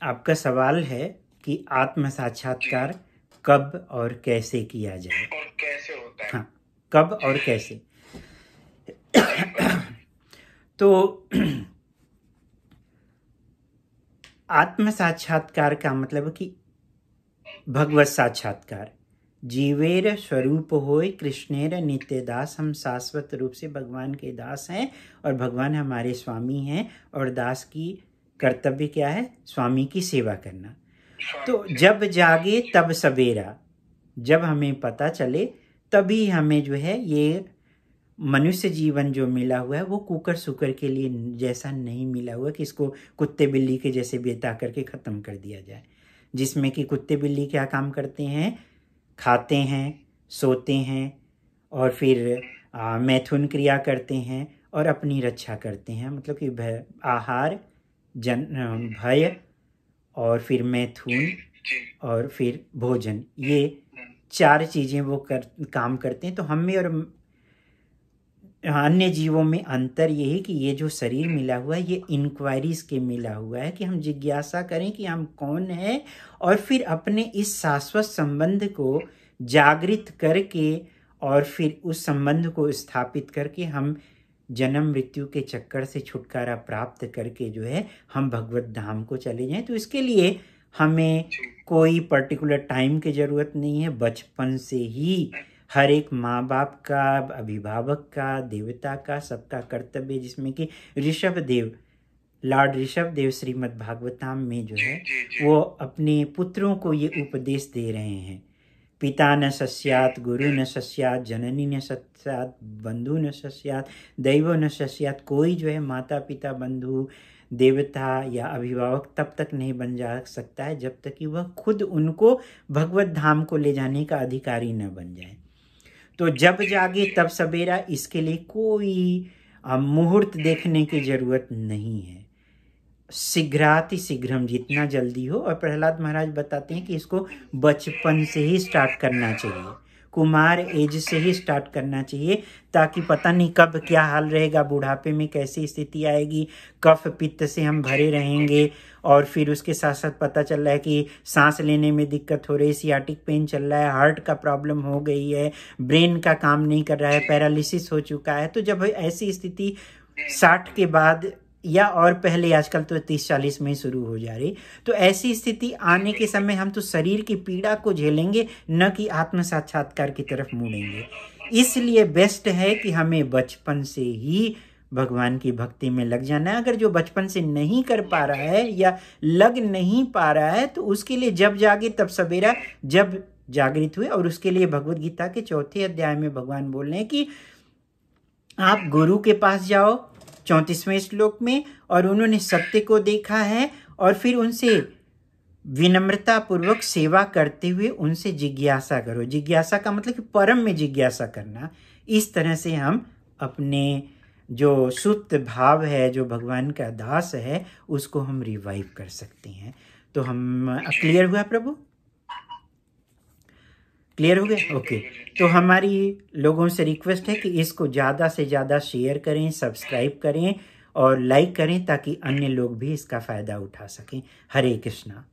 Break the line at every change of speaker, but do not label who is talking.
आपका सवाल है कि आत्म साक्षात्कार कब और कैसे किया जाए
और कैसे होता है।
हाँ, कब और कैसे। तो आत्म साक्षात्कार का मतलब कि भगवत साक्षात्कार, जीवेर स्वरूप होय कृष्णेर नित्य दास। हम शाश्वत रूप से भगवान के दास हैं और भगवान हमारे स्वामी हैं, और दास की कर्तव्य क्या है? स्वामी की सेवा करना। तो जब जागे तब सवेरा, जब हमें पता चले तभी हमें जो है ये मनुष्य जीवन जो मिला हुआ है वो कुकर सुकर के लिए जैसा नहीं मिला हुआ कि इसको कुत्ते बिल्ली के जैसे बेता करके ख़त्म कर दिया जाए, जिसमें कि कुत्ते बिल्ली क्या काम करते हैं? खाते हैं, सोते हैं और फिर मैथुन क्रिया करते हैं और अपनी रक्षा करते हैं। मतलब कि आहार, भय और फिर मैथुन और फिर भोजन, ये 4 चीज़ें वो काम करते हैं। तो हम में और अन्य जीवों में अंतर यही कि ये जो शरीर मिला हुआ है ये इंक्वायरीज के मिला हुआ है कि हम जिज्ञासा करें कि हम कौन हैं, और फिर अपने इस शाश्वत संबंध को जागृत करके और फिर उस संबंध को स्थापित करके हम जन्म मृत्यु के चक्कर से छुटकारा प्राप्त करके जो है हम भगवत धाम को चले जाएं। तो इसके लिए हमें कोई पर्टिकुलर टाइम की ज़रूरत नहीं है। बचपन से ही हर एक माँ बाप का, अभिभावक का, देवता का, सबका कर्तव्य, जिसमें कि ऋषभ देव, लॉर्ड ऋषभ देव श्रीमद् भागवतम में जो है वो अपने पुत्रों को ये उपदेश दे रहे हैं। पिता न सस्यात्, गुरु न सस्यात्, जननी न सस्यात्, बंधु न सस्यात्, दैव न सस्यात्। कोई जो है माता पिता, बंधु, देवता या अभिभावक तब तक नहीं बन जा सकता है जब तक कि वह खुद उनको भगवत धाम को ले जाने का अधिकारी न बन जाए। तो जब जागे तब सवेरा, इसके लिए कोई मुहूर्त देखने की जरूरत नहीं है। शीघ्राति शीघ्रम, जितना जल्दी हो। और प्रहलाद महाराज बताते हैं कि इसको बचपन से ही स्टार्ट करना चाहिए, कुमार एज से ही स्टार्ट करना चाहिए, ताकि पता नहीं कब क्या हाल रहेगा, बुढ़ापे में कैसी स्थिति आएगी, कफ पित्त से हम भरे रहेंगे, और फिर उसके साथ साथ पता चल रहा है कि सांस लेने में दिक्कत हो रही है, सियाटिक पेन चल रहा है, हार्ट का प्रॉब्लम हो गई है, ब्रेन का काम नहीं कर रहा है, पैरालिसिस हो चुका है। तो जब ऐसी स्थिति 60 के बाद या और पहले, आजकल तो 30-40 में शुरू हो जा रही, तो ऐसी स्थिति आने के समय हम तो शरीर की पीड़ा को झेलेंगे, न कि आत्म साक्षात्कार की तरफ मुड़ेंगे। इसलिए बेस्ट है कि हमें बचपन से ही भगवान की भक्ति में लग जाना है। अगर जो बचपन से नहीं कर पा रहा है या लग नहीं पा रहा है तो उसके लिए जब जागे तब सवेरा, जब जागृत हुए। और उसके लिए भगवत गीता के 4थे अध्याय में भगवान बोल रहे हैं कि आप गुरु के पास जाओ, 34वें श्लोक में, और उन्होंने सत्य को देखा है और फिर उनसे विनम्रता पूर्वक सेवा करते हुए उनसे जिज्ञासा करो। जिज्ञासा का मतलब कि परम में जिज्ञासा करना। इस तरह से हम अपने जो सुप्त भाव है, जो भगवान का दास है, उसको हम रिवाइव कर सकते हैं। तो हम क्लियर हुआ प्रभु? क्लियर हो गया? ओके। तो हमारी लोगों से रिक्वेस्ट है कि इसको ज़्यादा से ज़्यादा शेयर करें, सब्सक्राइब करें और लाइक करें, ताकि अन्य लोग भी इसका फ़ायदा उठा सकें। हरे कृष्णा।